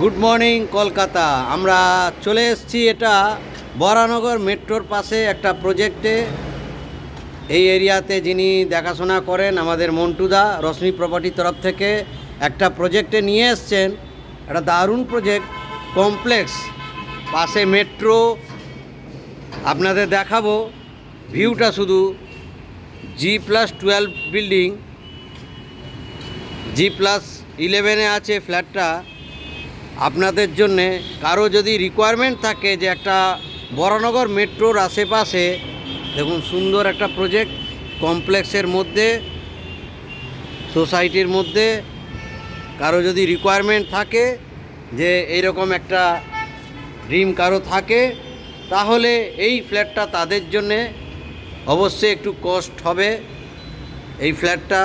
Good morning Kolkata. আমরা চলে এসেছি এটা বরানগর মেট্রোর পাশে একটা প্রজেক্টে। এই এরিয়াতে যিনি দেখাশোনা করেন আমাদের মন্টুদা রশ্মি প্রপার্টির তরফ থেকে একটা প্রজেক্টে নিয়ে এসছেন। একটা দারুণ প্রজেক্ট, কমপ্লেক্স, পাশে মেট্রো। আপনাদের দেখাবো ভিউটা, শুধু G+12 বিল্ডিং, G+11 আছে ফ্ল্যাটটা। আপনাদের জন্যে কারো যদি রিকোয়ারমেন্ট থাকে যে একটা বরানগর মেট্রোর আশেপাশে, দেখুন সুন্দর একটা প্রজেক্ট, কমপ্লেক্সের মধ্যে, সোসাইটির মধ্যে, কারো যদি রিকোয়ারমেন্ট থাকে যে এইরকম একটা ড্রিম কারো থাকে, তাহলে এই ফ্ল্যাটটা তাদের জন্যে অবশ্যই একটু কস্ট হবে। এই ফ্ল্যাটটা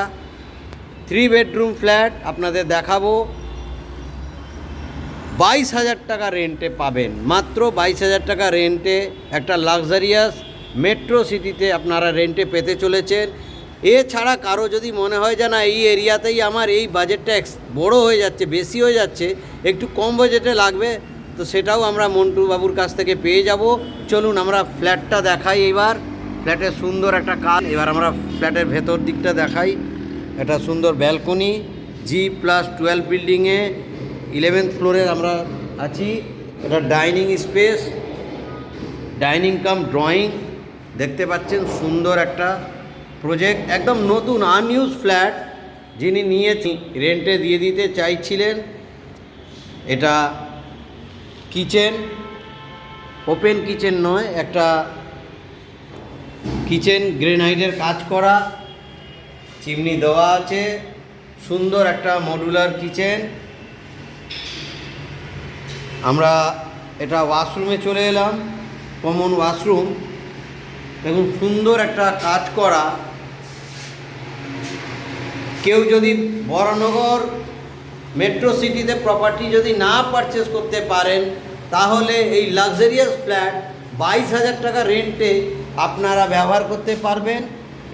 3 বেডরুম ফ্ল্যাট, আপনাদের দেখাবো। 22,000 টাকা রেন্টে পাবেন, মাত্র 22,000 টাকা রেন্টে একটা লাক্সারিয়াস মেট্রো সিটিতে আপনারা রেন্টে পেতে চলেছেন। এছাড়া কারো যদি মনে হয় যে না, এই এরিয়াতেই আমার এই বাজেটটা বড় হয়ে যাচ্ছে, বেশি হয়ে যাচ্ছে, একটু কম বাজেটে লাগবে, তো সেটাও আমরা মন্টু বাবুর কাছ থেকে পেয়ে যাব। চলুন আমরা ফ্ল্যাটটা দেখাই। এইবার ফ্ল্যাটের সুন্দর একটা কাজ, এবার আমরা ফ্ল্যাটের ভেতর দিকটা দেখাই। একটা সুন্দর ব্যালকনি, G+12 বিল্ডিংয়ে 11th ফ্লোরে আমরা আছি। এটা ডাইনিং স্পেস, ডাইনিং কাম ড্রয়িং, দেখতে পাচ্ছেন সুন্দর একটা প্রজেক্ট, একদম নতুন আনইউজ ফ্ল্যাট। যিনি নিয়ে রেন্টে দিয়ে দিতে চাইছিলেন, এটা কিচেন, ওপেন কিচেন নয়, একটা কিচেন গ্রেনাইটের কাজ করা, চিমনি দেওয়া আছে, সুন্দর একটা মডুলার কিচেন। আমরা এটা ওয়াশরুমে চলে এলাম, কমন ওয়াশরুম, দেখুন সুন্দর একটা কাজ করা। কেউ যদি বরানগর মেট্রো সিটিতে প্রপার্টি যদি না পারচেস করতে পারেন, তাহলে এই লাক্সারিয়াস ফ্ল্যাট 22,000 টাকা রেন্টে আপনারা ব্যবহার করতে পারবেন।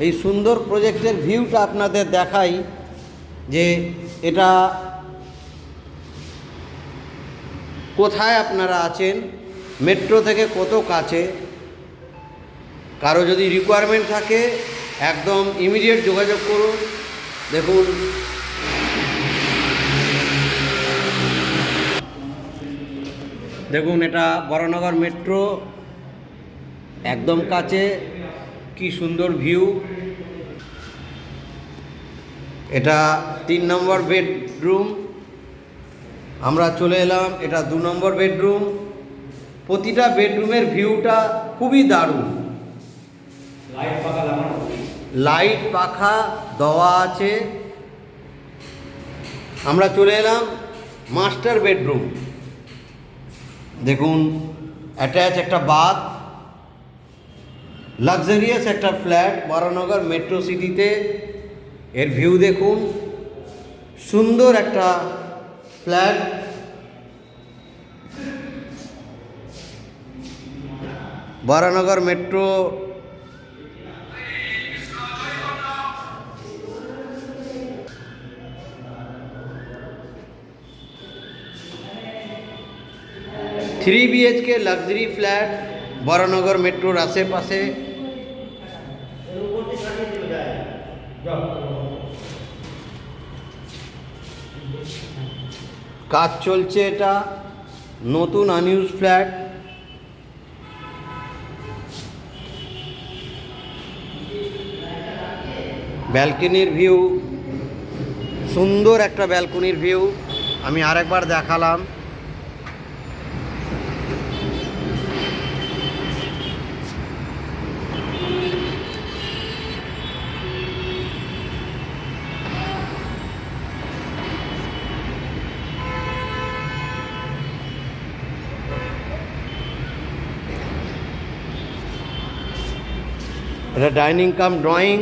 এই সুন্দর প্রজেক্টের ভিউটা আপনাদের দেখাই যে এটা কোথায় আপনারা আছেন, মেট্রো থেকে কত কাছে। কারো যদি রিকোয়ারমেন্ট থাকে একদম ইমিডিয়েট যোগাযোগ করুন। দেখুন দেখুন এটা বরানগর মেট্রো, একদম কাছে, কি সুন্দর ভিউ। এটা 3 নম্বর বেডরুম, আমরা চলে এলাম, এটা 2 নম্বর বেডরুম। প্রতিটা বেডরুমের ভিউটা খুবই দারুণ, লাইট পাখা দেওয়া আছে। আমরা চলে এলাম মাস্টার বেডরুম, দেখুন অ্যাটাচ একটা বাথ, লাক্সারিয়াস একটা ফ্ল্যাট বরানগর মেট্রো সিটিতে। এর ভিউ দেখুন, সুন্দর একটা flat. Baranagar metro three BHK luxury flat Baranagar মেট্রোর আশেপাশে। কাজ চলছে, এটা নতুন আনইউজ ফ্ল্যাট। ব্যালকনির ভিউ, সুন্দর একটা ব্যালকনির ভিউ, আমি আরেকবার দেখালাম। এটা ডাইনিং কাম ড্রয়িং,